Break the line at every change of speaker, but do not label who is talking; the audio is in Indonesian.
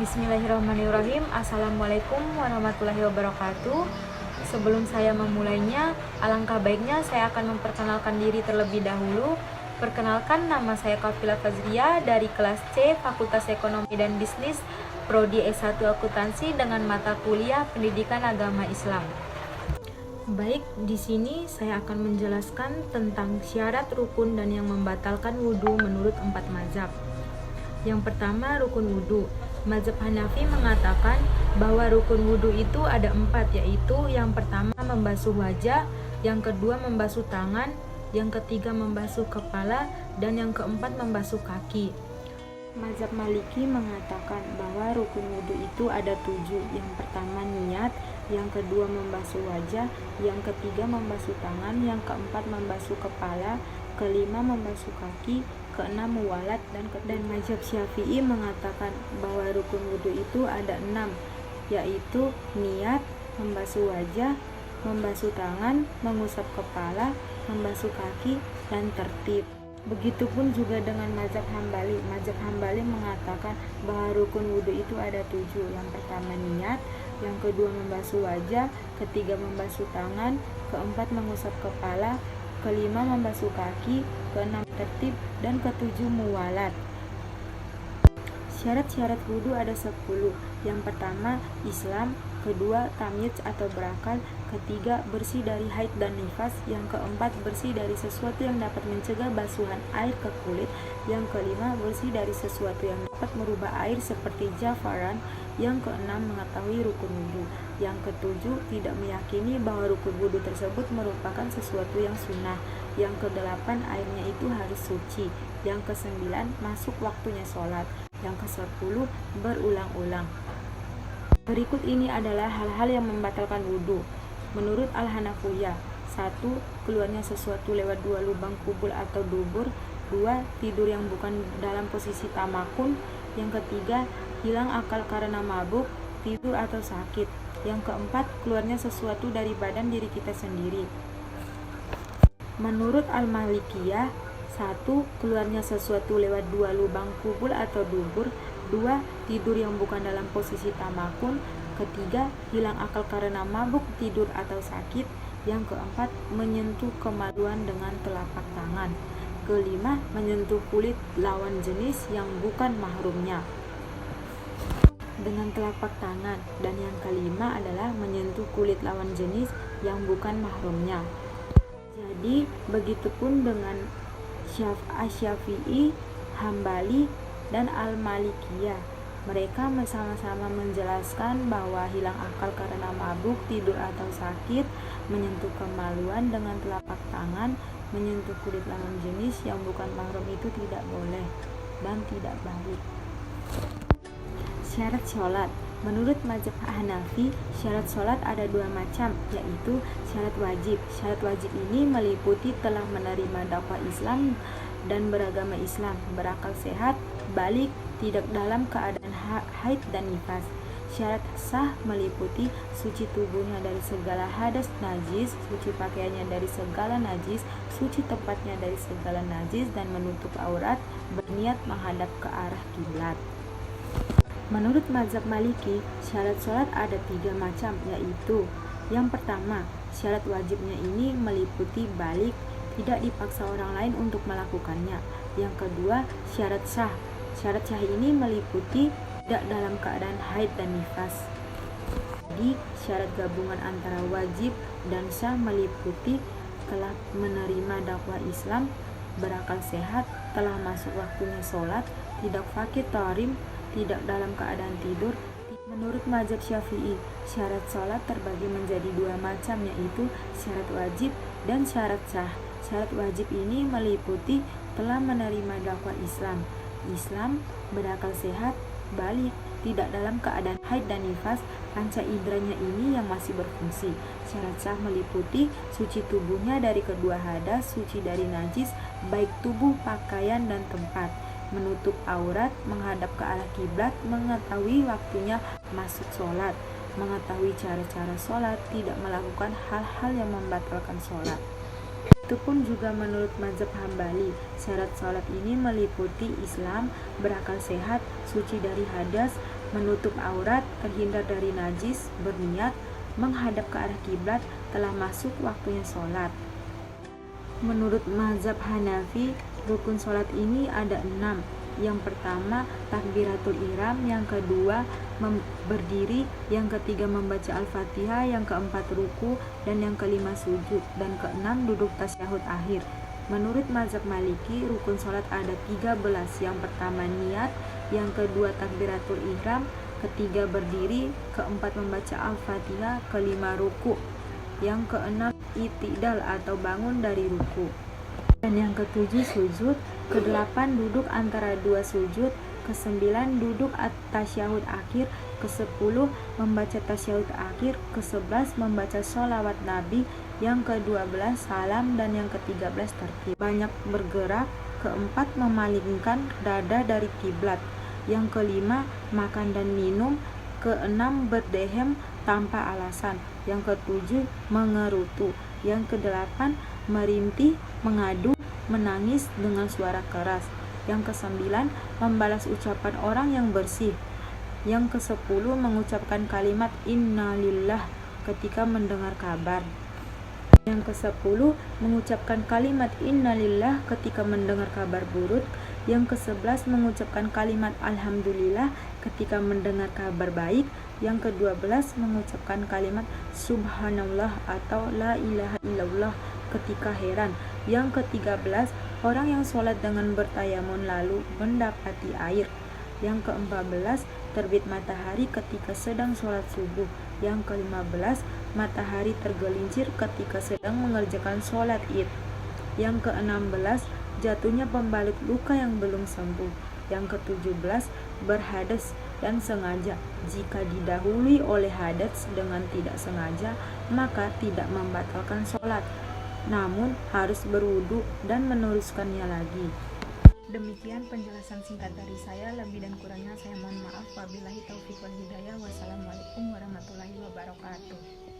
Bismillahirrahmanirrahim. Assalamualaikum warahmatullahi wabarakatuh. Sebelum saya memulainya, alangkah baiknya saya akan memperkenalkan diri terlebih dahulu. Perkenalkan, nama saya Kafila Fazria dari kelas C, Fakultas Ekonomi dan Bisnis, Prodi S1 Akuntansi dengan mata kuliah Pendidikan Agama Islam. Baik, di sini saya akan menjelaskan tentang syarat rukun dan yang membatalkan wudhu menurut 4 mazhab. Yang pertama, rukun wudhu. Mazhab Hanafi mengatakan bahwa rukun wudhu itu ada 4, yaitu yang pertama membasuh wajah, yang kedua membasuh tangan, yang ketiga membasuh kepala, dan yang keempat membasuh kaki. Mazhab Maliki mengatakan bahwa rukun wudhu itu ada 7. Yang pertama niat, yang kedua membasuh wajah, yang ketiga membasuh tangan, yang keempat membasuh kepala, kelima membasuh kaki, keenam muwalat, dan mazhab Syafi'i mengatakan bahwa rukun wudhu itu ada 6, yaitu niat, membasuh wajah, membasuh tangan, mengusap kepala, membasuh kaki, dan tertib. Begitupun juga dengan mazhab Hambali. Mazhab Hambali mengatakan bahwa rukun wudhu itu ada 7. Yang pertama niat, yang kedua membasuh wajah, ketiga membasuh tangan, keempat mengusap kepala, kelima membasuh kaki, keenam tertib, dan ketujuh muwalat. Syarat-syarat wudhu ada 10. Yang pertama Islam, kedua tamyiz atau berakal, ketiga bersih dari haid dan nifas, yang keempat bersih dari sesuatu yang dapat mencegah basuhan air ke kulit, yang kelima bersih dari sesuatu yang dapat merubah air seperti jafaran, yang keenam mengetahui rukun wudhu, yang ketujuh tidak meyakini bahwa rukun wudhu tersebut merupakan sesuatu yang sunnah, yang kedelapan airnya itu harus suci, yang kesembilan masuk waktunya sholat, yang ke-10 berulang-ulang. Berikut ini adalah hal-hal yang membatalkan wudhu. Menurut Al-Hanafiyah, 1. Keluarnya sesuatu lewat 2 lubang kubul atau dubur. 2. Tidur yang bukan dalam posisi tamakun. Yang ketiga, hilang akal karena mabuk, tidur atau sakit. Yang keempat, keluarnya sesuatu dari badan diri kita sendiri. Menurut Al-Malikiyah, 1. Keluarnya sesuatu lewat 2 lubang kubul atau dubur. 2. Tidur yang bukan dalam posisi tamakun. Ketiga, hilang akal karena mabuk, tidur atau sakit. Yang keempat, menyentuh kemaluan dengan telapak tangan. Kelima, menyentuh kulit lawan jenis yang bukan mahrumnya dengan telapak tangan. Dan yang kelima adalah menyentuh kulit lawan jenis yang bukan mahrumnya. Jadi, begitupun dengan Syafi'i, Hambali, dan Al-Malikiyah. Mereka sama-sama menjelaskan bahwa hilang akal karena mabuk, tidur atau sakit, menyentuh kemaluan dengan telapak tangan, menyentuh kulit lawan jenis yang bukan mahram itu tidak boleh dan tidak baik. Syarat sholat. Menurut mazhab Hanafi, syarat sholat ada 2 macam, yaitu syarat wajib. Syarat wajib ini meliputi telah menerima dakwah Islam dan beragama Islam, berakal sehat, balik, tidak dalam keadaan haid dan nifas. Syarat sah meliputi suci tubuhnya dari segala hadas najis, suci pakaiannya dari segala najis, suci tempatnya dari segala najis, dan menutup aurat, berniat menghadap ke arah kiblat. Menurut mazhab Maliki, syarat sholat ada 3 macam, yaitu yang pertama, syarat wajibnya ini meliputi balik, tidak dipaksa orang lain untuk melakukannya. Yang kedua, syarat sah. Syarat sah ini meliputi tidak dalam keadaan haid dan nifas. Jadi, syarat gabungan antara wajib dan sah meliputi telah menerima dakwah Islam, berakal sehat, telah masuk waktunya sholat, tidak fakir tarim, tidak dalam keadaan tidur. Menurut mazhab Syafi'i, syarat sholat terbagi menjadi 2 macam, yaitu syarat wajib dan syarat sah. Syarat wajib ini meliputi telah menerima dakwah Islam, berakal sehat, balik, tidak dalam keadaan haid dan nifas, panca indranya ini yang masih berfungsi. Syarat sah meliputi suci tubuhnya dari kedua hadas, suci dari najis, baik tubuh, pakaian, dan tempat, menutup aurat, menghadap ke arah kiblat, mengetahui waktunya masuk sholat, mengetahui cara-cara sholat, tidak melakukan hal-hal yang membatalkan sholat. Itu pun juga menurut mazhab Hambali, syarat sholat ini meliputi Islam, berakal sehat, suci dari hadas, menutup aurat, terhindar dari najis, berniat, menghadap ke arah kiblat, telah masuk waktunya sholat. Menurut mazhab Hanafi, rukun sholat ini ada 6. Yang pertama, takbiratul ihram. Yang kedua, berdiri. Yang ketiga, membaca Al-Fatihah. Yang keempat, ruku. Dan yang kelima, sujud. Dan keenam, duduk tasyahud akhir. Menurut mazhab Maliki, rukun sholat ada 13. Yang pertama, niat. Yang kedua, takbiratul ihram. Ketiga, berdiri. Keempat, membaca Al-Fatihah. Kelima, ruku. Yang keenam, i'tidal atau bangun dari ruku. Dan yang ketujuh, sujud. Kedelapan, duduk antara dua sujud. Kesembilan, duduk tasyahud akhir. Kesepuluh, membaca tasyahud akhir. Kesebelas, membaca sholawat Nabi. Yang ke-12, salam. Dan yang ke-13, tertib. Banyak bergerak. Keempat, memalingkan dada dari kiblat. Yang kelima, makan dan minum. Keenam, berdehem tanpa alasan. Yang ketujuh, mengerutu. Yang kedelapan, merintih, mengadu, menangis dengan suara keras. Yang kesembilan, membalas ucapan orang yang bersih. Yang ke-10, mengucapkan kalimat innalillah ketika mendengar kabar. Yang ke-10, mengucapkan kalimat innalillah ketika mendengar kabar buruk. Yang ke-11, mengucapkan kalimat alhamdulillah ketika mendengar kabar baik. Yang ke-12, mengucapkan kalimat subhanallah atau la ilaha illallah ketika heran. Yang ke-13, orang yang sholat dengan bertayamun lalu mendapati air. Yang ke-14, terbit matahari ketika sedang sholat subuh. Yang ke-15, matahari tergelincir ketika sedang mengerjakan sholat id. Yang ke-16, jatuhnya pembalut luka yang belum sembuh. Yang ke-17, berhadas dan sengaja. Jika didahului oleh hadas dengan tidak sengaja, maka tidak membatalkan sholat, namun harus berwudu dan meneruskannya lagi. Demikian penjelasan singkat dari saya. Lebih dan kurangnya saya mohon maaf. Wabillahi taufiq wal hidayah. Wassalamualaikum warahmatullahi wabarakatuh.